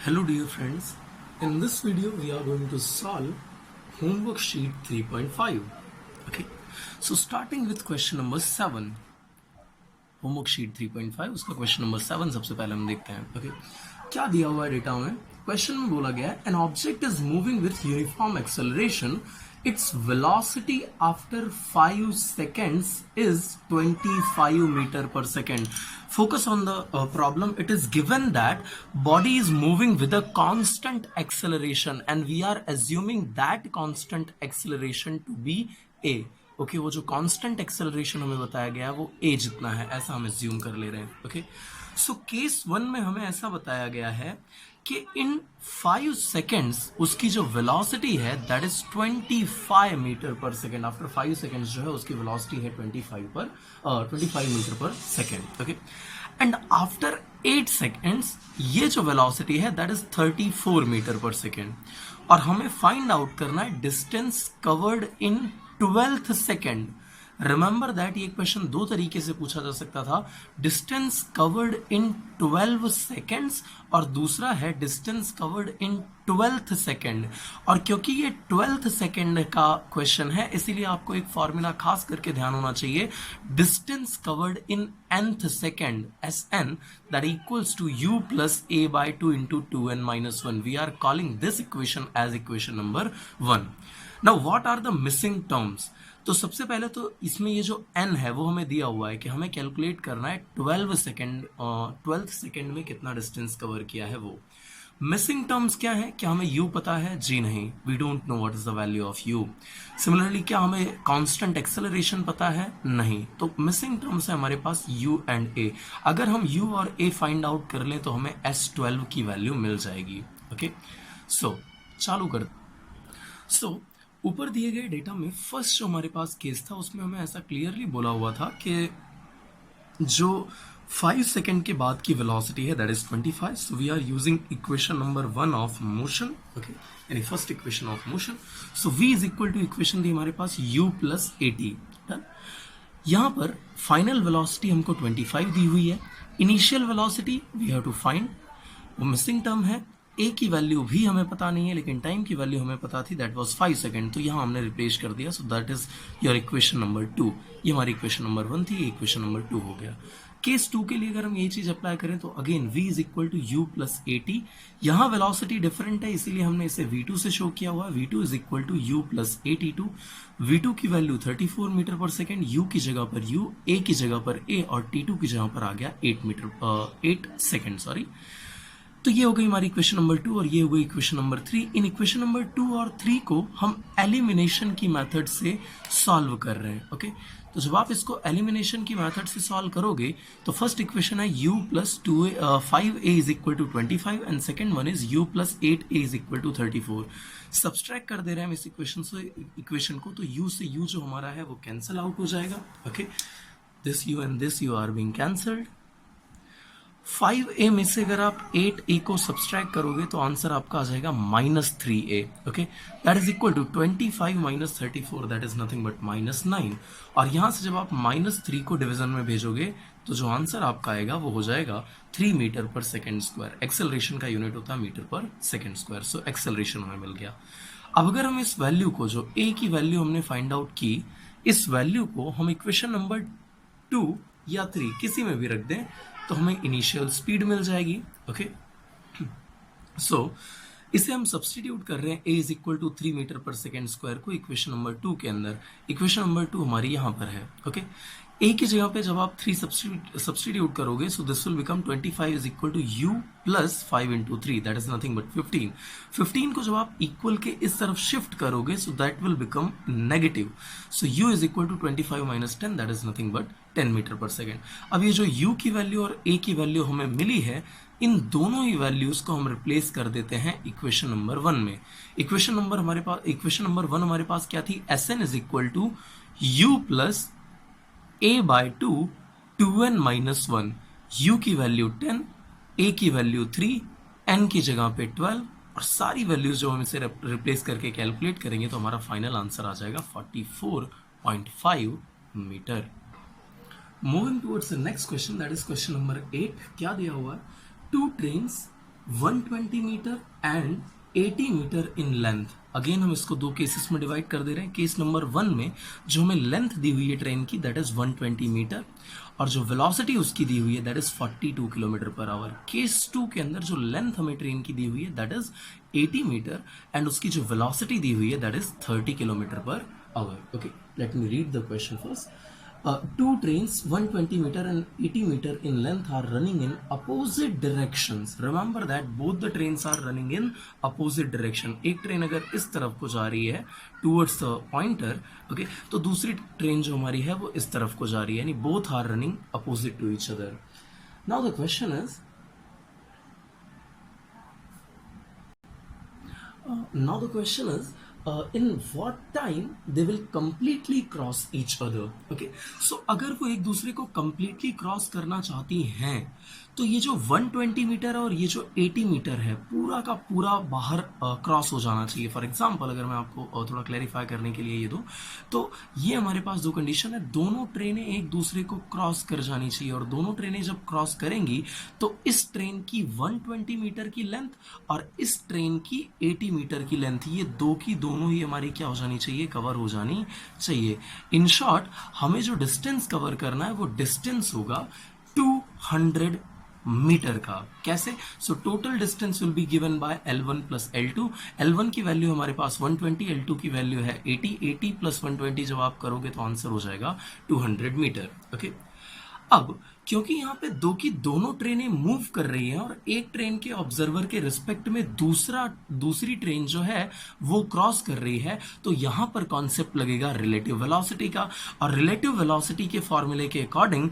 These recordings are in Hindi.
Hello dear friends, in this video we are going to solve homework sheet 3.5. Okay, so starting with question number 7, homework sheet 3.5 उसका question number 7 सबसे पहले हम देखते हैं. Okay, क्या दिया हुआ है डेटा में? क्वेश्चन में बोला गया है an object is moving with uniform acceleration. Its velocity after 5 seconds is 25 meter per second. Focus on the problem. It is given that body is moving with a constant acceleration and we are assuming that constant acceleration to be a. Okay वो जो कांस्टेंट एक्सेलरेशन हमें बताया गया है वो a जितना है, ऐसा हम एज्यूम कर ले रहे हैं. ओके, सो केस 1 में हमें ऐसा बताया गया है कि इन 5 सेकेंड्स उसकी जो वेलोसिटी है that is 25 metre per second. After 5 seconds जो है उसकी वेलोसिटी है 25 metre per second. Okay, and after 8 seconds ये जो वेलोसिटी है that is 34 metre per second. और हमें फाइंड आउट करना है distance covered in 12th second. Remember that ये क्वेश्चन दो तरीके से पूछा जा सकता था, डिस्टेंस कवर्ड इन 12 सेकेंड्स और दूसरा है distance covered in 12th second. और क्योंकि ये 12th सेकेंड का क्वेश्चन है इसीलिए आपको एक फॉर्मूला खास करके ध्यान होना चाहिए, distance covered in nth second Sn that equals to u plus a by 2 into 2n minus 1. We are calling this equation as equation number 1. Now what are the missing terms? तो सबसे पहले तो इसमें ये जो n है वो हमें दिया हुआ है कि हमें कैलकुलेट करना है 12th सेकेंड में कितना डिस्टेंस कवर किया है वो. मिसिंग टर्म्स क्या है? क्या हमें u पता है? जी नहीं, we don't know what is the value of u. Similarly क्या हमें कांस्टेंट एक्सेलरेशन पता है? नहीं. तो मिसिंग टर्म्स है हमारे पास u एंड a. अगर हम u और a फाइंड आउट कर लें तो हमें s12 की वैल्यू मिल जाएगी. ओके, सो चालू कर. सो ऊपर दिए गए डेटा में फर्स्ट जो हमारे पास केस था उसमें हमें ऐसा क्लियरली बोला हुआ था कि जो 5 सेकेंड के बाद की वेलोसिटी है that is 25. So we are using equation number 1 of motion. Okay, यानी first equation of motion. So v is equal to equation थी हमारे पास u प्लस at. डन. यहां पर फाइनल वेलोसिटी हमको 25 दी हुई है. Initial velocity we have to find. वो मिसिंग टर्म है. ए की वैल्यू भी हमें पता नहीं है लेकिन टाइम की वैल्यू हमें पता थी दैट वाज 5 सेकेंड. तो यहाँ हमने रिप्लेस कर दिया. So that is your equation number 2. ये हमारी इक्वेशन नंबर 1 थी, इक्वेशन नंबर 2 हो गया. केस 2 के लिए अगर हम ये चीज अप्लाई करें तो again v is equal to u plus at. यहाँ वेलोसिटी डिफरेंट है इसीलिए हमने इसे v2 से शो किया हुआ. v2 is equal to u plus at2. v2 की value 34 metre per second. u की जगह पर u, a की जगह पर a और t2 की जगह पर आ गया 8 सेकेंड. सॉरी. तो ये हो गई हमारी इक्वेशन नंबर 2 और ये हो गई equation number 3. In equation number 2 और 3 को हम एलिमिनेशन की मेथड से सॉल्व कर रहे हैं. ओके, तो जब आप इसको एलिमिनेशन की मेथड से सॉल्व करोगे तो फर्स्ट इक्वेशन है u plus 5a is equal to 25 and second one is u plus 8a is equal to 34. Subtract कर दे रहे हैं हम इस इक्वेशन को, तो u से u जो हमारा है वो कैंसिल आउट हो जाएगा. Okay, this u and this u are being cancelled. 5a में से अगर आप 8a को सब्सट्रैक्ट करोगे तो आंसर आपका आ जाएगा -3a. Okay, that is equal to 25 minus 34 that is nothing but -9. और यहां से जब आप -3 को डिवीजन में भेजोगे तो जो आंसर आपका आएगा वो हो जाएगा 3 metre per second square. Acceleration का यूनिट होता है metre per second square. So acceleration हमें मिल गया. अब अगर हम इस वैल्यू को, जो a की वैल्यू हमने फाइंड आउट की, इस वैल्यू को हम इक्वेशन नंबर 2 या 3 किसी में भी रख दें तो हमें इनिशियल स्पीड मिल जाएगी. ओके, सो इसे हम सब्सटीट्यूट कर रहे हैं a is equal to 3 metre per second square को इक्वेशन नंबर 2 के अंदर. इक्वेशन नंबर 2 हमारी यहां पर है. ओके, a की जगह पे जब आप 3 सब्सटीट्यूट करोगे so this will become 25 is equal to u plus 5 into 3 that is nothing but 15. 15 को जब आप इक्वल के इस तरफ शिफ्ट करोगे so that will become negative. So u is equal to 25 minus 10 that is nothing but 10 metre per second. अब ये जो u की वैल्यू और a की वैल्यू हमें मिली है, इन दोनों ही वैल्यूज को हम रिप्लेस कर देते हैं इक्वेशन नंबर 1 में. इक्वेशन नंबर 1 हमारे पास क्या थी? Sn is equal to u plus a by 2 2n minus 1. u की वैल्यू 10, a की वैल्यू 3, n की जगह पे 12 और सारी वैल्यूज जो हम इसे रिप्लेस करके कैलकुलेट करेंगे तो हमारा फाइनल आंसर आ जाएगा 44.5 metre. Moving towards the next question, that is question number 8. क्या दिया हुआ है? 2 trains 120 metre and 80 metre in length. Again हम इसको दो केसेस में डिवाइड कर दे रहे हैं। केस नंबर 1 में जो हमें लेंथ दी हुई है ट्रेन की दैट इज 120 मीटर और जो वेलोसिटी उसकी दी हुई है that is 42 kilometre per our. Case 2 के अंदर जो लेंथ हमें ट्रेन की दी हुई है दैट इज 80 मीटर एंड उसकी जो वेलोसिटी दी हुई है that is 30 kilometre per hour. Okay, let me read the question first. Two trains 120 meter and 80 meter in length are running in opposite directions. Remember that both the trains are running in opposite direction. एक ट्रेन अगर इस तरफ को जा रही है towards the pointer, okay, तो दूसरी ट्रेन जो हमारी है वो इस तरफ को जा रही है, यानी both are running opposite to each other. Now the question is, in what time they will completely cross each other. Okay, so अगर वो एक दूसरे को completely cross करना चाहती हैं तो ये जो 120 मीटर और ये जो 80 मीटर है पूरा का पूरा बाहर क्रॉस हो जाना चाहिए। फॉर एग्जांपल अगर मैं आपको थोड़ा क्लैरिफाई करने के लिए ये दूं तो ये हमारे पास दो कंडीशन है, दोनों ट्रेनें एक दूसरे को क्रॉस कर जानी चाहिए और दोनों ट्रेनें जब क्रॉस करेंगी तो इस ट्रेन की 120 मीटर की लेंथ और इस ट्रेन की 80 मीटर की लेंथ, ये दो की दोनों ही हमारी क्या हो जानी चाहिए, कवर हो जानी चाहिए। इन शॉर्ट हमें जो डिस्टेंस कवर करना है वो डिस्टेंस होगा 200 मीटर का। कैसे? So total distance will be given by L1 plus L2। L1 की वैल्यू हमारे पास 120, L2 की वैल्यू है 80। 80 प्लस 120 जब आप करोगे तो आंसर हो जाएगा 200 मीटर। ओके, अब क्योंकि यहाँ पे दो की दोनों ट्रेनें मूव कर रही हैं और एक ट्रेन के ऑब्जर्वर के रिस्पेक्ट में दूसरी ट्रेन जो है वो क्रॉस कर रही है, तो यहाँ पर कॉन्सेप्ट लगेगा रिलेटिव वेलोसिटी का। और रिलेटिव वेलोसिटी के फॉर्मूले के according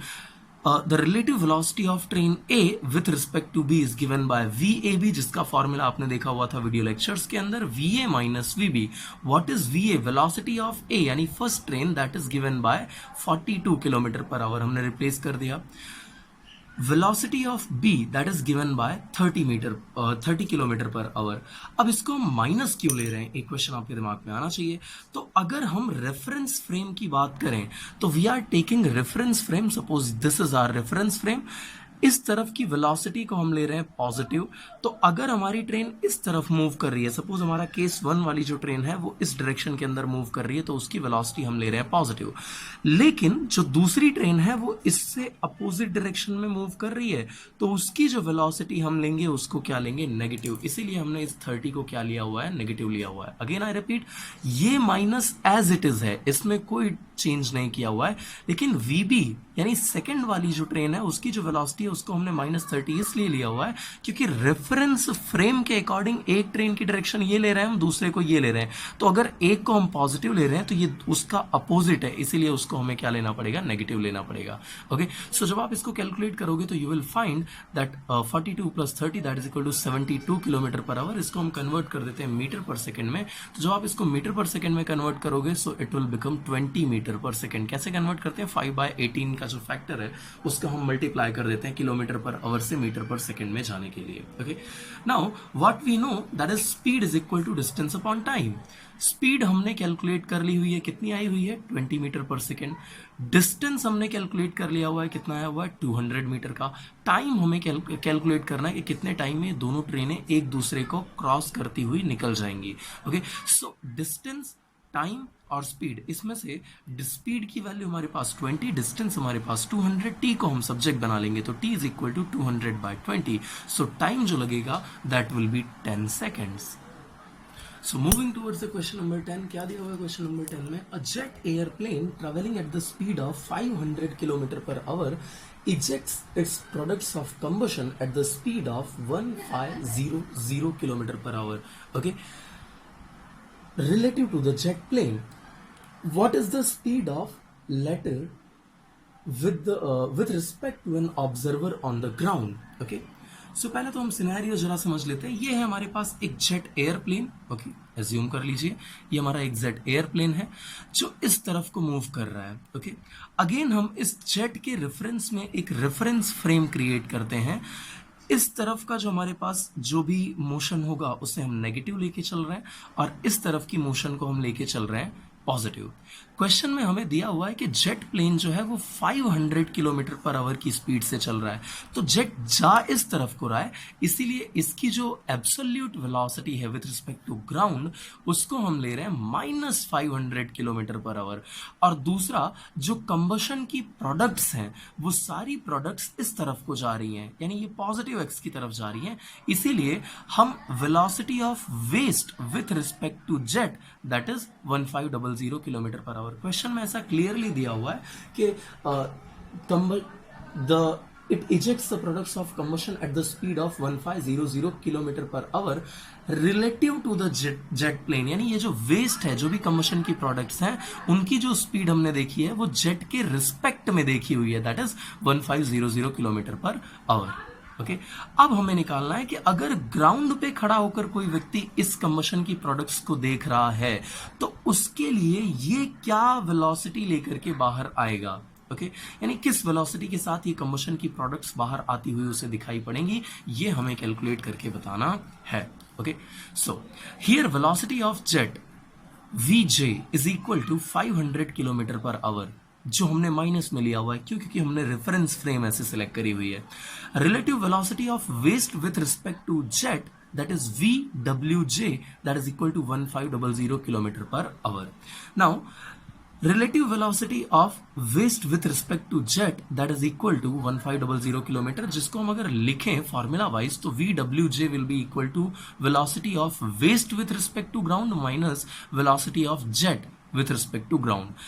the relative velocity of train A with respect to B is given by VAB, जिसका फॉर्मूला आपने देखा हुआ था वीडियो लेक्चर्स के अंदर, VA minus VB। What is VA? Velocity of A यानी first train that is given by 42 kilometre per our, हमने रिप्लेस कर दिया। Velocity of B that is given by 30 kilometre per our. अब इसको हम माइनस क्यों ले रहे हैं, एक क्वेश्चन आपके दिमाग में आना चाहिए। तो अगर हम रेफरेंस फ्रेम की बात करें तो we are taking reference frame, suppose this is our reference frame, इस तरफ की वेलोसिटी को हम ले रहे हैं पॉजिटिव। तो अगर हमारी ट्रेन इस तरफ मूव कर रही है, सपोज हमारा केस 1 वाली जो ट्रेन है वो इस डायरेक्शन के अंदर मूव कर रही है, तो उसकी वेलोसिटी हम ले रहे हैं पॉजिटिव। लेकिन जो दूसरी ट्रेन है वो इससे अपोजिट डायरेक्शन में मूव कर रही है, तो उसकी जो वेलोसिटी हम लेंगे उसको क्या लेंगे, नेगेटिव। इसीलिए हमने इस 30 को क्या लिया हुआ है, नेगेटिव लिया हुआ है। अगेन आई रिपीट, ये माइनस एज इट इज है, इसमें कोई चेंज नहीं किया हुआ है। लेकिन VB यानी सेकंड वाली जो ट्रेन है उसकी जो वेलोसिटी है उसको हमने -30 इसलिए लिया हुआ है क्योंकि रेफरेंस फ्रेम के अकॉर्डिंग एक ट्रेन की डायरेक्शन ये ले रहे हैं, हम दूसरे को ये ले रहे हैं। तो अगर एक को हम पॉजिटिव ले रहे हैं तो ये उसका अपोजिट है, इसीलिए उसको हमें क्या लेना पड़ेगा, नेगेटिव लेना पड़ेगा। ओके, सो जब आप इसको कैलकुलेट करोगे तो you will find that 42 plus 30 that is equal to 72 kilometre per hour. इसको हम कन्वर्ट कर देते हैं मीटर पर सेकेंड में। तो जब आप इसको मीटर पर सेकेंड में कन्वर्ट करोगे so it will become 20 metre per second. कैसे कन्वर्ट करते हैं, 5/18 का जो फैक्टर है उसका हम मल्टीप्लाई कर देते हैं किलोमीटर पर आवर से मीटर पर सेकेंड में जाने के लिए। Okay, now what we know that is speed is equal to distance upon time. Speed हमने कैलकुलेट कर ली हुई है, कितनी आई हुई है, 20 मीटर पर सेकेंड। डिस्टेंस हमने कैलकुलेट कर लिया हुआ है, कितना आया हुआ है, 200 मीटर का। टाइम हमें कैलकुलेट करना है कि कितने टाइम में दोनों ट्रेनें एक दूसरे को क्रॉस करती हुई निकल जाएंगी। ओके, सो डिस्टेंस, टाइम और स्पीड, इसमें से स्पीड की वैल्यू हमारे पास 20, डिस्टेंस हमारे पास 200, टी को हम सब्जेक्ट बना लेंगे तो t is equal to 200/20। So time जो लगेगा that will be 10 seconds. So moving towards the question number 10, क्या दिया हुआ है क्वेश्चन नंबर 10 में, a jet airplane traveling at the speed of 500 km per hour ejects its products of combustion at the speed of 1500 km per hour. Okay, relative to the jet plane, what is the speed of latter with respect to an observer on the ground? Okay, सो पहले तो हम सिनेरियो जरा समझ लेते हैं। ये है हमारे पास एक जेट एयरप्लेन। ओके, एज्यूम कर लीजिए ये हमारा एक जेट एयरप्लेन है जो इस तरफ को मूव कर रहा है। ओके, अगेन हम इस जेट के रेफरेंस में एक रेफरेंस फ्रेम क्रिएट करते हैं। इस तरफ का जो हमारे पास जो भी मोशन होगा उसे हम नेगेटिव लेके चल रहे हैं और इस तरफ की मोशन को हम लेके चल रहे हैं पॉजिटिव। क्वेश्चन में हमें दिया हुआ है कि जेट प्लेन जो है वो 500 किलोमीटर पर आवर की स्पीड से चल रहा है, तो जेट जा इस तरफ को रहा है, इसीलिए इसकी जो एब्सोल्यूट वेलोसिटी है विथ रिस्पेक्ट टू ग्राउंड उसको हम ले रहे हैं -500 किलोमीटर पर आवर। और दूसरा, जो कंबशन की प्रोडक्ट्स हैं वो सारी प्रोडक्ट्स इस तरफ को जा रही हैं, यानी ये पॉजिटिव एक्स की तरफ जा रही हैं, इसीलिए हम velocity of waste with respect to jet that is 1500 kilometre per hour. Question में ऐसा क्लियरली दिया हुआ है कि it ejects the products of combustion at the speed of 1500 kilometre per hour relative to the jet plane, यानी ये जो वेस्ट है, जो भी कंबशन की प्रोडक्ट्स हैं, उनकी जो स्पीड हमने देखी है वो जेट के रिस्पेक्ट में देखी हुई है, that is 1500 kilometre per hour. Okay, अब हमें निकालना है कि अगर ग्राउंड पे खड़ा होकर कोई व्यक्ति इस कंबशन की प्रोडक्ट्स को देख रहा है तो उसके लिए ये क्या वेलोसिटी लेकर के बाहर आएगा। ओके, यानी किस वेलोसिटी के साथ ये कंबशन की प्रोडक्ट्स बाहर आती हुई उसे दिखाई पड़ेंगी, ये हमें कैलकुलेट करके बताना है। Okay, so here velocity of jet Vj is equal to 500 kilometre per hour, जो हमने माइनस में लिया हुआ है क्योंकि हमने रेफरेंस फ्रेम ऐसे सिलेक्ट करी हुई है। Relative velocity of waste with respect to jet that is VWJ that is equal to 1500 kilometer per hour. Now relative velocity of waste with respect to jet that is equal to 1500 kilometer, जिसको हम अगर लिखें फॉर्मूला वाइज तो VWJ will be equal to velocity of waste with respect to ground minus velocity of jet with respect to ground.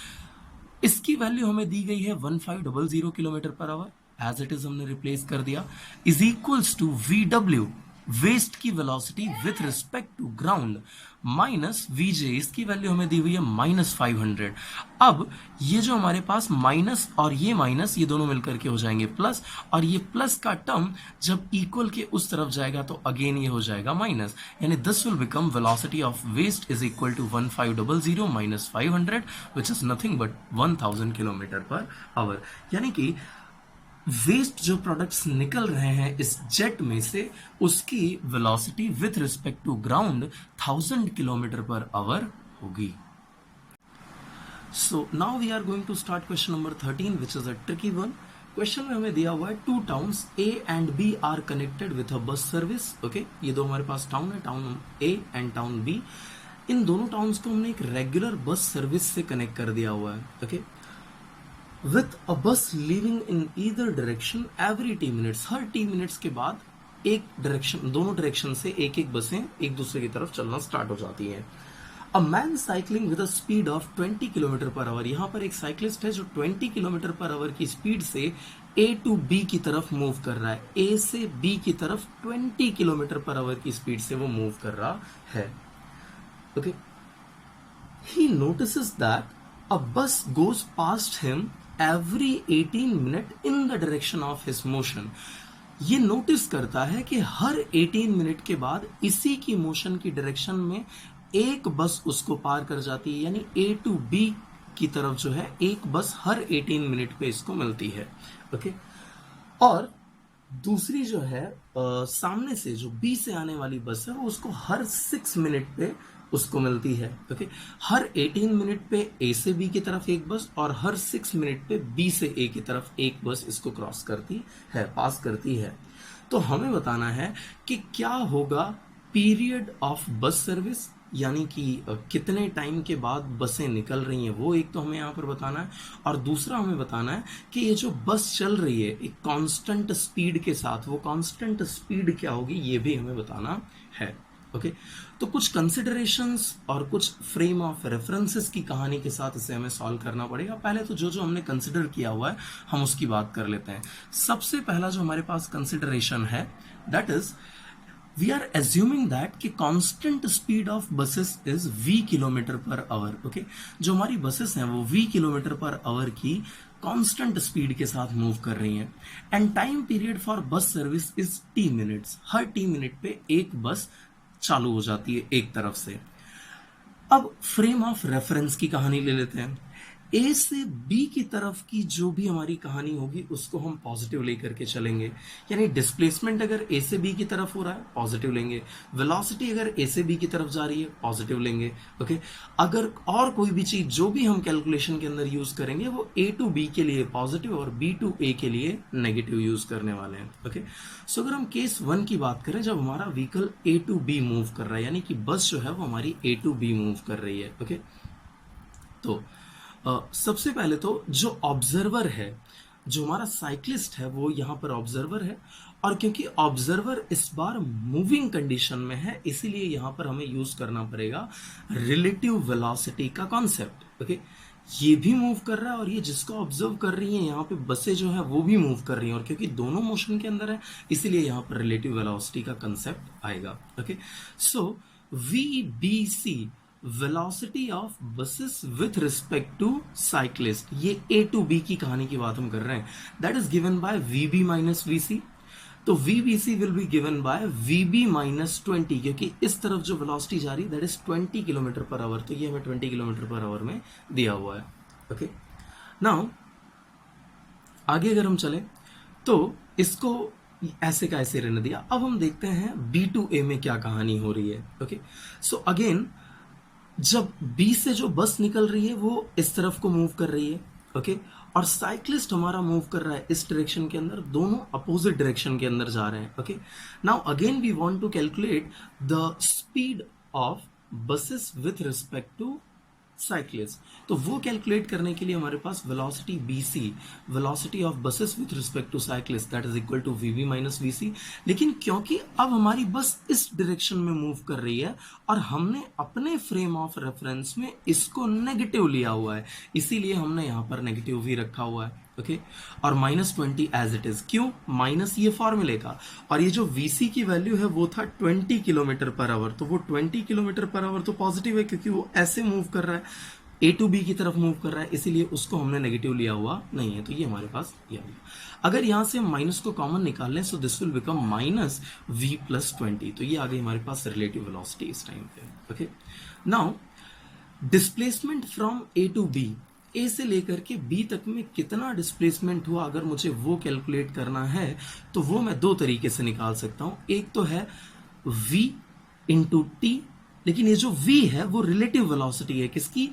इसकी वैल्यू हमें दी गई है 1500 kilometre per hour, as it is हमने रिप्लेस कर दिया, is equals to VW west की velocity with respect to ground minus VJ, इसकी वैल्यू हमें दी हुई है -500। अब ये जो हमारे पास माइनस और ये माइनस, ये दोनों मिलकर के हो जाएंगे प्लस, और ये प्लस का टर्म जब इक्वल के उस तरफ जाएगा तो अगेन ये हो जाएगा माइनस, यानी this will become velocity of waste is equal to 1500 minus 500 which is nothing but 1000 kilometre per hour. यानी कि वेस्ट जो प्रोडक्ट्स निकल रहे हैं इस जेट में से, उसकी velocity with respect to ground 1000 kilometre per hour होगी। So now we are going to start question number 13 which is a tricky one. Question में हमें दिया हुआ है 2 towns A and B are connected with a bus service. Okay, ये दो हमारे पास टाउन है, town A and town B। इन दोनों टाउन्स को हमने एक रेगुलर बस सर्विस से कनेक्ट कर दिया हुआ है। Okay, with a bus leaving in either direction every t minutes, her t minutes के बाद एक डायरेक्शन, दोनों डायरेक्शन से एक एक बसें एक दूसरे की तरफ चलना स्टार्ट हो जाती हैं। A man cycling with a speed of 20 kilometre per our, यहाँ पर एक साइकिलिस्ट है जो 20 किलोमीटर पर आवर की स्पीड से A टू B की तरफ मूव कर रहा है, A से B की तरफ 20 किलोमीटर पर आवर की स्पीड से वो मूव कर रहा है। Okay, he notices that a bus goes past him every 18 minute in the direction of his motion. ये नोटिस करता है कि हर 18 मिनट के बाद इसी की मोशन की डायरेक्शन में एक बस उसको पार कर जाती है, यानी A टू B की तरफ जो है एक बस हर 18 मिनट पे इसको मिलती है। ओके, और दूसरी जो है सामने से जो B से आने वाली बस है वो उसको हर 6 मिनट पे उसको मिलती है। ओके, हर 18 मिनट पे A से B की तरफ एक बस और हर 6 मिनट पे B से A की तरफ एक बस इसको क्रॉस करती है, पास करती है। तो हमें बताना है कि क्या होगा पीरियड ऑफ बस सर्विस, यानी कि कितने टाइम के बाद बसें निकल रही हैं, वो एक तो हमें यहाँ पर बताना है, और दूसरा हमें बताना है कि ये जो बस चल रही है एक कांस्टेंट स्पीड के साथ, वो कांस्टेंट स्पीड क्या होगी ये भी हमें बताना है। ओके, तो कुछ कंसिडरेशंस और कुछ फ्रेम ऑफ रेफरेंसेस की कहानी के साथ इसे हमें सॉल्व करना पड़ेगा। पहले तो जो जो हमने कंसिडर किया हुआ है हम उसकी बात कर लेते हैं। सबसे पहला जो हमारे पास कंसिडरेशन है that is we are assuming that कि constant speed of buses is V kilometre per hour. Okay, जो हमारी बसेस हैं वो V किलोमीटर पर आवर की कांस्टेंट स्पीड के साथ मूव कर रही हैं, and time period for bus service is T minutes, हर T मिनट पे एक बस चालू हो जाती है एक तरफ से। अब फ्रेम ऑफ रेफरेंस की कहानी ले लेते हैं। ए से बी की तरफ की जो भी हमारी कहानी होगी उसको हम पॉजिटिव लेकर के चलेंगे। यानी डिस्प्लेसमेंट अगर ए से बी की तरफ हो रहा है पॉजिटिव लेंगे, वेलोसिटी अगर ए से बी की तरफ जा रही है पॉजिटिव लेंगे। ओके, अगर और कोई भी चीज जो भी हम कैलकुलेशन के अंदर यूज करेंगे वो ए टू बी के लिए पॉजिटिव और बी टू ए के लिए नेगेटिव यूज करने वाले हैं। ओके, सो अगर हम केस 1 की बात करें, जब हमारा vehicle A to B move कर रहा है, यानी कि बस जो है वो हमारी ए टू बी मूव कर रही है। ओके, तो सबसे पहले तो जो ऑब्जर्वर है, जो हमारा साइक्लिस्ट है, वो यहाँ पर ऑब्जर्वर है, और क्योंकि ऑब्जर्वर इस बार मूविंग कंडीशन में है इसीलिए यहाँ पर हमें यूज करना पड़ेगा रिलेटिव वेलोसिटी का कॉन्सेप्ट। ओके, ये भी मूव कर रहा है और ये जिसको ऑब्जर्व कर रही है यहाँ पे बसें जो है वो भी मूव कर रही हैं, और क्योंकि दोनों मोशन के अंदर है इसीलिए यहाँ पर रिलेटिव वेलोसिटी का कंसेप्ट आएगा। Okay, so VBC velocity of buses with respect to cyclist, ये ए टू बी की कहानी की बात हम कर रहे हैं, that is given by VB minus VC। तो VBC will be given by VB minus 20, क्योंकि इस तरफ जो वेलोसिटी जा रही है that is 20 kilometre per our, तो ये हमें 20 किलोमीटर पर आवर में दिया हुआ है। ओके, नाउ आगे अगर हम चले तो इसको ऐसे का ऐसे रहने दिया। अब हम देखते हैं B टू A में क्या कहानी हो रही है। ओके, सो अगेन जब B से जो बस निकल रही है वो इस तरफ को मूव कर रही है। ओके, और साइक्लिस्ट हमारा मूव कर रहा है इस डायरेक्शन के अंदर, दोनों अपोजिट डायरेक्शन के अंदर जा रहे हैं। Okay, now again we want to calculate the speed of buses with respect to cyclist. तो वो कैलकुलेट करने के लिए हमारे पास velocity BC, velocity of buses with respect to cyclist, that is equal to VB minus VC। लेकिन क्योंकि अब हमारी बस इस डायरेक्शन में मूव कर रही है और हमने अपने फ्रेम ऑफ रेफरेंस में इसको नेगेटिव लिया हुआ है, इसीलिए हमने यहां पर नेगेटिव भी रखा हुआ है। ओके, और -20 एज इट इज, क्यों माइनस ये फॉर्मूले का, और ये जो VC की वैल्यू है वो था 20 किलोमीटर पर आवर, तो वो 20 किलोमीटर पर आवर तो पॉजिटिव है क्योंकि वो ऐसे मूव कर रहा है, ए टू बी की तरफ मूव कर रहा है, इसीलिए उसको हमने नेगेटिव लिया हुआ नहीं है, तो ये हमारे पास ये आ गया। अगर यहां से हम माइनस को कॉमन निकाल लें, so this will become minus V plus 20, तो ये आ गई हमारे पास रिलेटिव वेलोसिटी इस टाइम पे। Okay, now displacement from A to B, A से लेकर के बी तक में कितना डिस्प्लेसमेंट हुआ अगर मुझे वो कैलकुलेट करना है तो वो मैं दो तरीके से निकाल सकता हूं। एक तो है v इंटू टी, लेकिन ये जो v है वो रिलेटिव वेलोसिटी है किसकी,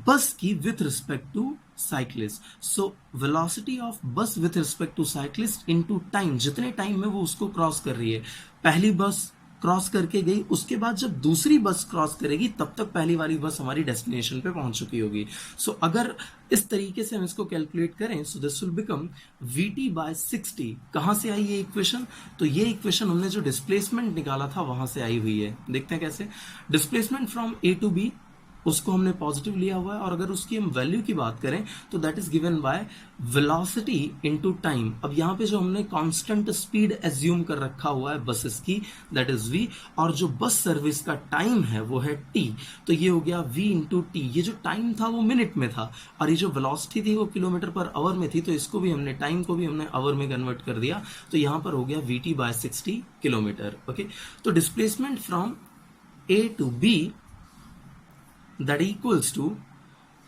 बस की with respect to cyclist. So velocity of bus with respect to cyclist into time, जितने टाइम में वो उसको क्रॉस कर रही है, पहली बस क्रॉस करके गई, उसके बाद जब दूसरी बस क्रॉस करेगी तब तक पहली वाली बस हमारी डेस्टिनेशन पे पहुंच चुकी होगी। सो अगर इस तरीके से हम इसको कैलकुलेट करें, so this will become VT by 60। कहां से आई ये इक्वेशन, तो ये इक्वेशन हमने जो डिस्प्लेसमेंट निकाला था वहां से आई हुई है। देखते हैं कैसे, displacement from A to B उसको हमने पॉजिटिव लिया हुआ है, और अगर उसकी हम वैल्यू की बात करें तो that is given by velocity into time. अब यहाँ पे जो हमने कांस्टेंट स्पीड एज्यूम कर रखा हुआ है बसेस की, दैट इज v, और जो बस सर्विस का टाइम है वो है t, तो ये हो गया v इंटू टी। ये जो टाइम था वो मिनट में था और ये जो वेलोसिटी थी वो किलोमीटर पर आवर में थी, तो इसको भी हमने टाइम को भी हमने आवर में कन्वर्ट कर दिया, तो यहाँ पर हो गया VT बाय 60 किलोमीटर। ओके, तो displacement from A to B that equals to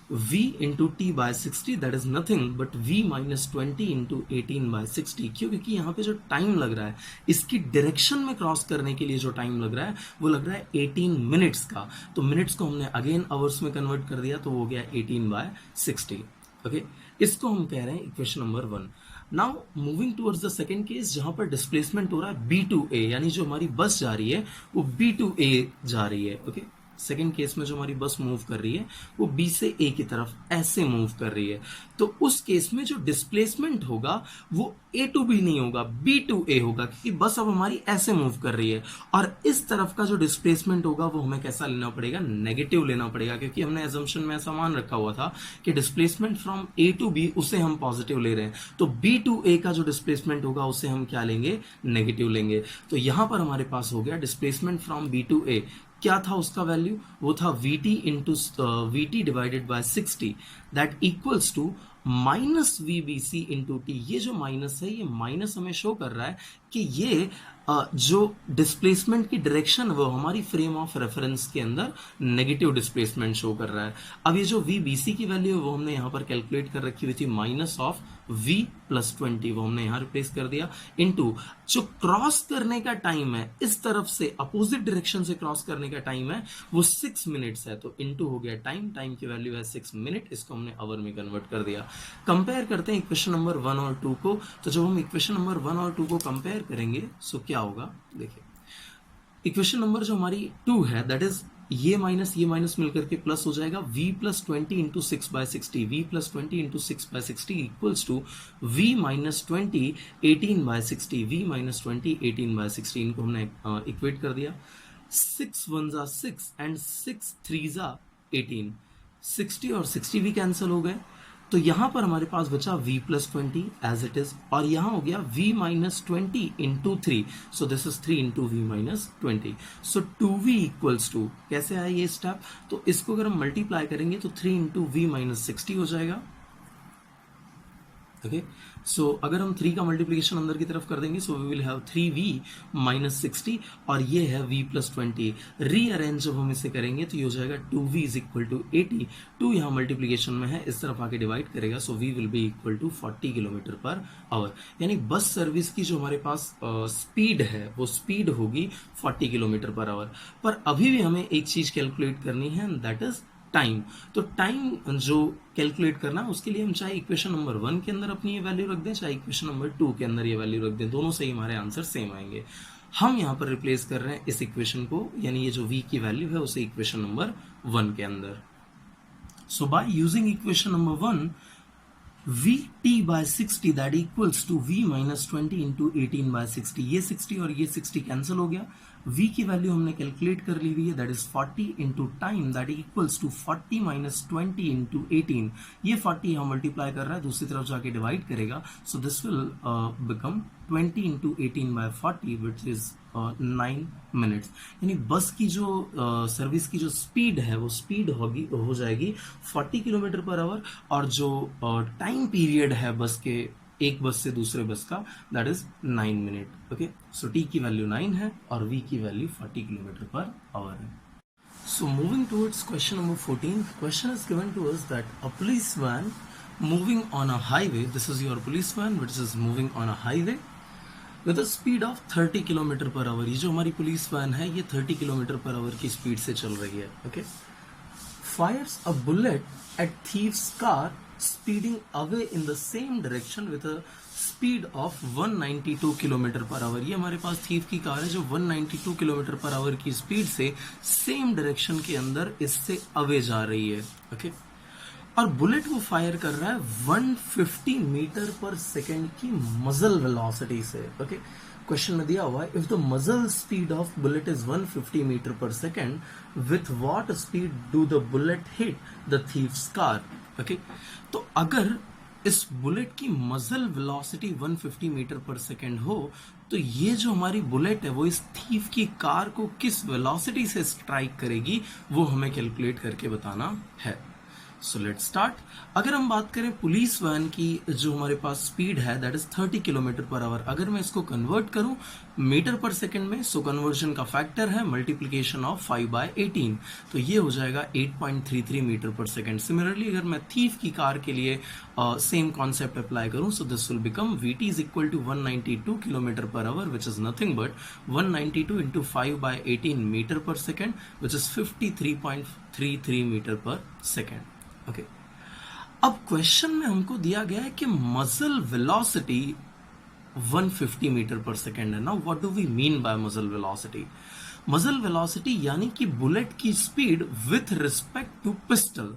V into T by 60, that is nothing but V minus 20 into 18 by 60। क्यों, क्योंकि यहाँ पे जो टाइम लग रहा है इसकी डायरेक्शन में क्रॉस करने के लिए जो टाइम लग रहा है वो लग रहा है 18 मिनट्स का, तो मिनट्स को हमने अगेन आवर्स में कन्वर्ट कर दिया, तो वो हो गया 18 by 60। ओके, इसको हम कह रहे हैं equation number 1। Now moving towards the second case जहां पर डिस्प्लेसमेंट हो रहा है B टू A, यानी जो हमारी बस जा रही है वो B टू A जा रही है। ओके, सेकेंड केस में जो हमारी बस मूव कर रही है वो B से A की तरफ ऐसे मूव कर रही है, तो उस केस में जो डिस्प्लेसमेंट होगा वो A टू B नहीं होगा, B टू A होगा, क्योंकि बस अब हमारी ऐसे मूव कर रही है, और इस तरफ का जो डिस्प्लेसमेंट होगा वो हमें कैसा लेना पड़ेगा, नेगेटिव लेना पड़ेगा, क्योंकि हमने एजम्पशन में ऐसा मान रखा हुआ था कि displacement from A to B उसे हम पॉजिटिव ले रहे हैं, तो B टू A का जो डिस्प्लेसमेंट होगा उसे हम क्या लेंगे, नेगेटिव लेंगे। तो यहां पर हमारे पास हो गया displacement from B to A, क्या था उसका वैल्यू, वो था VT into VT divided by 60, that equals to minus VBC into t. ये जो माइनस है ये माइनस हमें शो कर रहा है कि ये जो डिस्प्लेसमेंट की डायरेक्शन वो हमारी फ्रेम ऑफ रेफरेंस के अंदर नेगेटिव डिस्प्लेसमेंट शो कर रहा है। अब ये जो वी बी सी की वैल्यू है वो हमने यहाँ पर कैलकुलेट कर रखी हुई थी माइनस ऑफ v प्लस 20, वो हमने यहाँ रिप्लेस कर दिया, इनटू जो क्रॉस करने का टाइम है इस तरफ से अपोजिट डायरेक्शन से क्रॉस करने का टाइम है वो 6 मिनट्स है, तो इनटू हो गया टाइम की वैल्यू है 6 मिनट, इसको हमने आवर में कन्वर्ट कर दिया। कंपेयर करते हैं इक्वेशन नंबर 1 और 2 को, तो जब हम इक्वेशन नंबर 1 और 2 को कंपेयर करेंगे सो क्या होगा, देखिए इक्वेशन नंबर जो हमारी 2 है दैट इज ये माइनस मिलकर के प्लस हो जाएगा v plus 20 into 6/60, v plus 20 into 6/60 equals to v minus 20 18/60, v minus 20 18/60, इनको हमने इक्वेट कर दिया। 6 1 जा 6 एंड 6 3 जा 18, 60 और 60 भी कैंसिल हो गए, तो यहां पर हमारे पास बचा v plus 20 as it is, और यहां हो गया v minus 20 into 3, so this is 3 into v minus 20, so 2v equals to, कैसे आया ये स्टेप, तो इसको अगर हम मल्टीप्लाई करेंगे तो 3 इंटू v माइनस 60 हो जाएगा। ओके, सो अगर हम 3 का मल्टीप्लीकेशन अंदर की तरफ कर देंगे so we will have 3v minus 60 और ये है v प्लस 20, रीअरेंज जब हम इसे करेंगे तो ये हो जाएगा 2v इज इक्वल टू 80, 2 यहाँ मल्टीप्लीकेशन में है इस तरफ आके डिवाइड करेगा, so v will be equal to 40 kilometre per hour, यानी बस सर्विस की जो हमारे पास स्पीड है वो स्पीड होगी 40 किलोमीटर पर आवर। पर अभी भी हमें एक चीज कैलकुलेट करनी है दैट इज टाइम, तो टाइम जो कैलकुलेट करना उसके लिए हम चाहे इक्वेशन नंबर 1 के अंदर अपनी ये वैल्यू रख दें चाहे इक्वेशन नंबर 2 के अंदर ये वैल्यू रख दें, दोनों से ही हमारे आंसर सेम आएंगे। हम यहाँ पर रिप्लेस कर रहे हैं इस इक्वेशन को, यानी ये जो v की वैल्यू है उसे इक्वेशन नंबर 1 के अंदर। So by using equation number 1 vt by 60 that equals to v minus 20 into 18 by 60, ये 60 और ये 60 कैंसिल हो गया, v की वैल्यू हमने कैलकुलेट कर ली हुई है that is 40 into time that equals to 40 minus 20 into 18, ये 40 यहाँ मल्टीप्लाई कर रहा है दूसरी तरफ जाके डिवाइड करेगा, so this will become 20 into 18 by 40 which is 9 minutes, यानी बस की जो सर्विस की जो स्पीड है वो स्पीड होगी हो जाएगी 40 किलोमीटर पर आवर, और जो टाइम पीरियड है बस के एक बस से दूसरे बस का that is 9 minute. Okay, so t की वैल्यू 9 है और v की वैल्यू 40 किलोमीटर पर आवर है। So moving towards question number 14, question is given to us that a police van moving on a highway, this is your police van which is moving on a highway with a speed of 30 kilometre per hour, ये जो हमारी पुलिस वैन है ये 30 किलोमीटर पर आवर की स्पीड से चल रही है। Okay, fires a bullet at thieves car speeding away in the same direction with a speed of 192 kilometre per hour, ये हमारे पास थीव की कार है जो 192 किलोमीटर पर आवर की स्पीड से सेम डायरेक्शन के अंदर इससे अवे जा रही है। ओके, और बुलेट को फायर कर रहा है 150 मीटर पर सेकेंड की मजल वेलोसिटी से। ओके, क्वेश्चन में दिया हुआ है if the muzzle speed of bullet is 150 metre per second with what speed do the bullet hit the thieves car. Okay, तो अगर इस बुलेट की मजल वेलोसिटी 150 मीटर पर सेकेंड हो तो ये जो हमारी बुलेट है वो इस थीफ की कार को किस वेलोसिटी से स्ट्राइक करेगी वो हमें कैलकुलेट करके बताना है। So let's start. अगर हम बात करें पुलिस वैन की जो हमारे पास स्पीड है that is 30 kilometre per our, अगर मैं इसको कन्वर्ट करूं मीटर पर सेकंड में सो कन्वर्जन का फैक्टर है मल्टीप्लिकेशन ऑफ 5/18, तो ये हो जाएगा 8.33 मीटर पर सेकंड। सिमिलरली अगर मैं थीफ की कार के लिए सेम कॉन्सेप्ट अप्लाई करूं so this will become vt is equal to 192 kilometre per hour which is nothing but 192 into 5/18 metre per second which is 53.33 metre per second. Okay, अब क्वेश्चन में हमको दिया गया है कि मजल वेलोसिटी 150 मीटर पर सेकेंड है ना। What do we mean by muzzle velocity? Muzzle velocity यानी कि बुलेट की speed with respect to pistol.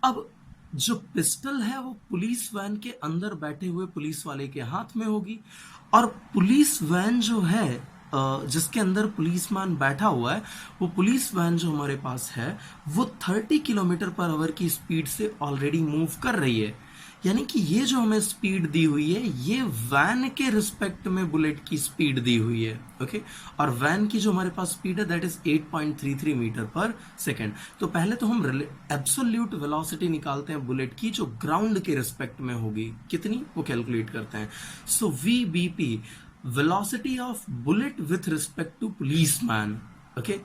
अब जो पिस्टल है वो पुलिस वैन के अंदर बैठे हुए पुलिस वाले के हाथ में होगी, और पुलिस वैन जो है जिसके अंदर पुलिसमैन बैठा हुआ है वो पुलिस वैन जो हमारे पास है वो 30 किलोमीटर पर आवर की स्पीड से ऑलरेडी मूव कर रही है, यानी कि ये जो हमें स्पीड दी हुई है ये वैन के रिस्पेक्ट में बुलेट की स्पीड दी हुई है। ओके, और वैन की जो हमारे पास स्पीड है that is 8.33 metre per second. तो पहले तो हम एब्सोल्यूट वेलोसिटी निकालते हैं बुलेट की जो ग्राउंड के रिस्पेक्ट में होगी, कितनी वो कैलकुलेट करते हैं। So V B P velocity of bullet with respect to policeman. Okay,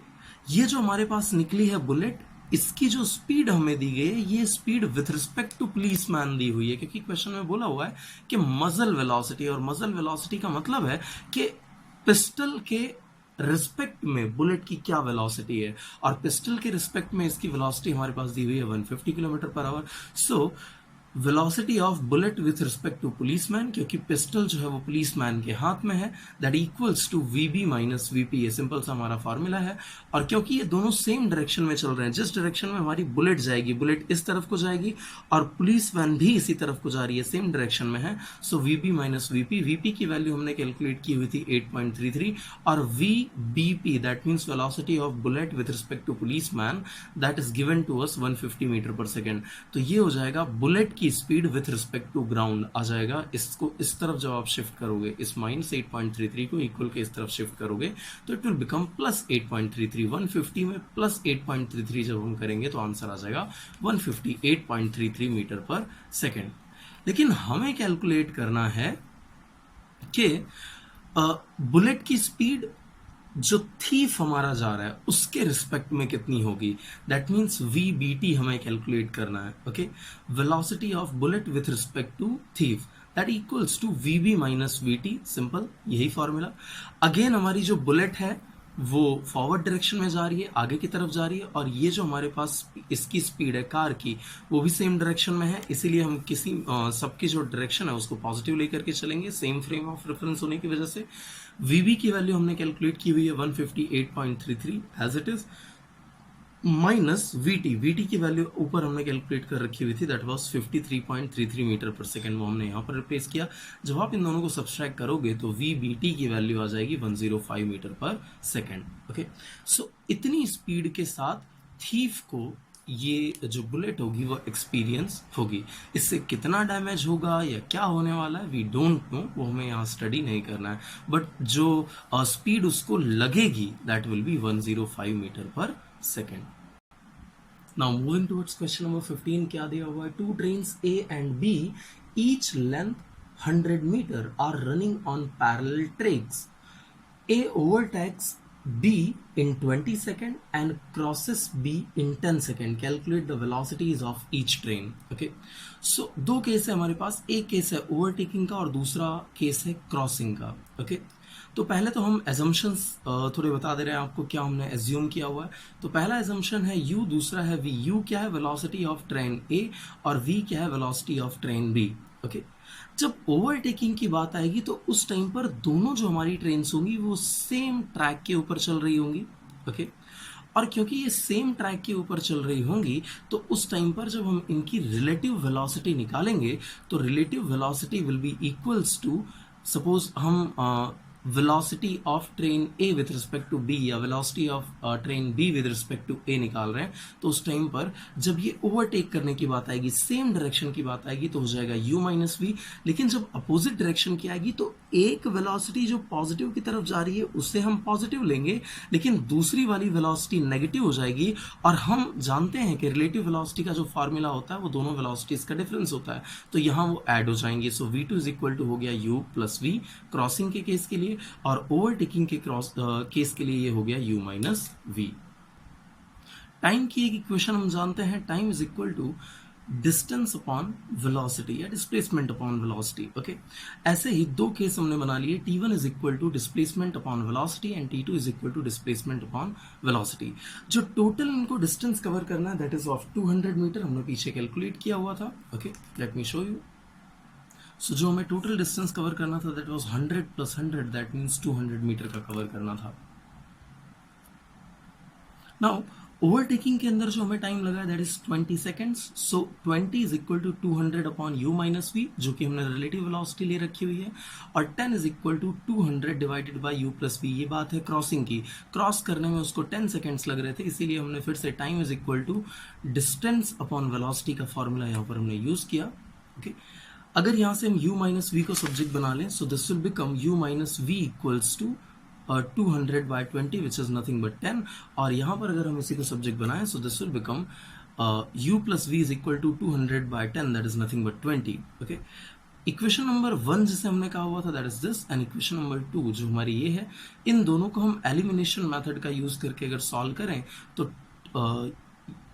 ये जो हमारे पास निकली है बुलेट, इसकी जो स्पीड हमें दी गई है, ये speed with respect to policeman दी हुई है, क्योंकि क्वेश्चन में बोला हुआ है कि मजल वेलोसिटी, और मजल वेलोसिटी का मतलब है कि पिस्टल के रिस्पेक्ट में बुलेट की क्या वेलोसिटी है, और पिस्टल के रिस्पेक्ट में इसकी वेलोसिटी हमारे पास दी हुई है 150 kilometre per hour. So velocity of bullet with respect to policeman, क्योंकि पिस्टल जो है वो पुलिसमैन के हाथ में है, that equals to V B minus V P. ये सिंपल सा हमारा फॉर्मूला है। और क्योंकि ये दोनों सेम डायरेक्शन में चल रहे हैं, जिस डायरेक्शन में हमारी बुलेट जाएगी, बुलेट इस तरफ को जाएगी और पुलिस वैन भी इसी तरफ को जा रही है, सेम डायरेक्शन में है। So VB minus VP, VP की वैल्यू हमने कैलकुलेट की हुई थी 8.33, और VBP that means velocity of bullet with respect to policeman, that is given to us 150 metre per second. तो ये हो जाएगा बुलेट की speed with respect to ground आ जाएगा। इसको इस तरफ जब आप शिफ्ट करोगे, इस माइनस 8.33 को इक्वल के इस तरफ शिफ्ट करोगे, तो इट विल बिकम प्लस 8.33। 150 में प्लस 8.33 जब हम करेंगे तो आंसर आ जाएगा 158.33 मीटर पर सेकेंड। लेकिन हमें कैलकुलेट करना है कि बुलेट की स्पीड जो थीफ हमारा जा रहा है उसके रिस्पेक्ट में कितनी होगी, दैट मीन्स वीबीटी हमें कैलकुलेट करना है। Okay, velocity of bullet with respect to thief, that equals to V B minus V T, simple यही फॉर्मूला। अगेन हमारी जो बुलेट है वो फॉरवर्ड डायरेक्शन में जा रही है, आगे की तरफ जा रही है, और ये जो हमारे पास इसकी स्पीड है कार की, वो भी सेम डायरेक्शन में है, इसीलिए हम किसी सबकी जो डायरेक्शन है उसको पॉजिटिव लेकर के चलेंगे, सेम फ्रेम ऑफ रेफरेंस होने की वजह से। वीबी की वैल्यू हमने कैलकुलेट की हुई है 158.33 as it is, minus V T, V T की वैल्यू ऊपर हमने कैलकुलेट कर रखी हुई थी, that was 53.33 metre per second, वो हमने यहाँ पर रिप्लेस किया। जब आप इन दोनों को सब्सट्रैक्ट करोगे तो वीबीटी की वैल्यू आ जाएगी 105 मीटर पर सेकेंड। ओके, सो इतनी स्पीड के साथ थीफ को ये जो बुलेट होगी वो एक्सपीरियंस होगी। इससे कितना डैमेज होगा या क्या होने वाला है वी डोंट नो, वो हमें यहाँ स्टडी नहीं करना है, बट जो स्पीड उसको लगेगी that will B 105 metre per second. Now moving towards question number 15, क्या दिया हुआ है, two trains A and B each length 100 meter are running on parallel tracks. A overtakes B in 20 seconds and crosses B in 10 seconds. Calculate the velocities of each train. Okay, so दो केस है हमारे पास, एक केस है ओवरटेकिंग का और दूसरा केस है क्रॉसिंग का। okay? तो पहले तो हम एजम्पशंस थोड़े बता दे रहे हैं आपको, क्या हमने एज्यूम किया हुआ है। तो पहला एजम्पशन है u, दूसरा है v। u क्या है, वेलोसिटी ऑफ ट्रेन A, और v क्या है, velocity of train B। Okay, जब ओवरटेकिंग की बात आएगी तो उस टाइम पर दोनों जो हमारी ट्रेन होंगी वो सेम ट्रैक के ऊपर चल रही होंगी। ओके, और क्योंकि ये सेम ट्रैक के ऊपर चल रही होंगी तो उस टाइम पर जब हम इनकी रिलेटिव वेलोसिटी निकालेंगे तो relative velocity will be equals to, suppose हम velocity of train A with respect to B या velocity of train B with respect to A निकाल रहे हैं, तो उस टाइम पर जब ये ओवरटेक करने की बात आएगी, सेम डायरेक्शन की बात आएगी, तो हो जाएगा u माइनस वी। लेकिन जब अपोजिट डायरेक्शन की आएगी तो एक वेलोसिटी जो पॉजिटिव की तरफ जा रही है उससे हम पॉजिटिव लेंगे, लेकिन दूसरी वाली वेलोसिटी नेगेटिव हो जाएगी। और हम जानते हैं कि रिलेटिव वेलोसिटी का जो फॉर्मूला होता है वो दोनों वेलोसिटीज का डिफरेंस होता है, तो यहाँ वो ऐड हो जाएंगे। सो v2 इज इक्वल टू हो गया u प्लस v क्रॉसिंग के केस के लिए, और ओवरटेकिंग के केस के लिए ये हो गया u माइनस वी। टाइम की एक इक्वेशन हम जानते हैं, time is equal to distance upon velocity या डिस्प्लेसमेंट अपॉन वेलोसिटी। ओके, ऐसे ही दो केस हमने बना लिए, t1 is equal to displacement upon velocity and t2 is equal to displacement upon velocity. जो टोटल इनको डिस्टेंस कवर करना है दैट इज ऑफ 200 मीटर, हमने पीछे कैलकुलेट किया हुआ था। Okay, let me show you. So जो हमें टोटल डिस्टेंस कवर करना था that was 100 plus 100, that means 200 metre का कवर करना था। नाउ ओवरटेकिंग के अंदर जो हमें टाइम लगा that is 20 seconds. So 20 is equal to 200 upon u minus V, जो कि हमने रिलेटिव वेलोसिटी ले रखी हुई है, और 10 is equal to 200 divided by u plus V. ये बात है क्रॉसिंग की, क्रॉस करने में उसको 10 सेकेंड्स लग रहे थे, इसीलिए हमने फिर से time is equal to distance upon velocity का फॉर्मूला यहाँ पर हमने यूज किया। ओके, अगर यहाँ से हम u माइनस वी को सब्जेक्ट बना लें, so this will become u minus V equals to 200 by 20 which is nothing but 10, और यहाँ पर अगर हम इसी को सब्जेक्ट बनाएं so this will become u plus V is equal to 200 by 10 that is nothing but 20। Okay, equation number 1 जिसे हमने कहा हुआ था that is this, and equation number 2 जो हमारी ये है, इन दोनों को हम एलिमिनेशन मेथड का यूज करके अगर सॉल्व करें तो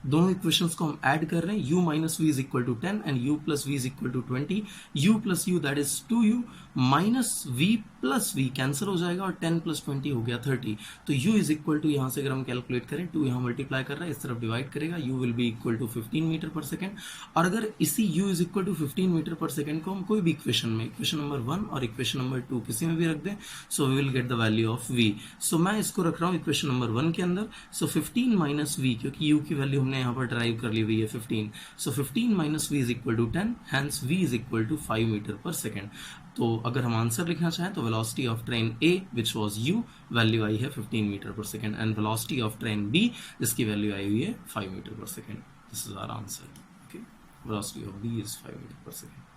दोनों इक्वेशंस को हम ऐड कर रहे हैं, u minus V is equal to 10 and u plus V is equal to 20, u plus U that is 2u minus v plus v cancel हो जाएगा और 10 प्लस 20 हो गया 30। तो u इज इक्वल टू, यहाँ से अगर हम कैलकुलेट करें 2 यहाँ मल्टीप्लाई कर रहा है, इस तरफ डिवाइड करेगा, u will be equal to 15 metre per second. और अगर इसी u is equal to 15 metre per second को हम कोई भी इक्वेशन में, इक्वेशन नंबर 1 और इक्वेशन नंबर 2 किसी में भी रख दें, so we will get the value of v। So मैं इसको रख रहा हूँ इक्वेशन नंबर 1 के अंदर। सो 15 माइनस v, क्योंकि u की वैल्यू हमने यहाँ पर ड्राइव कर ली हुई है 15, so 15 minus v is equal to 10, hence v is equal to 5 metre per second. तो अगर हम आंसर लिखना चाहें तो velocity of train A which was u, value आई है 15 metre per second, and velocity of train B जिसकी वैल्यू आई हुई है 5 metre per second. This is our answer. Okay, velocity of B is 5 metre per second.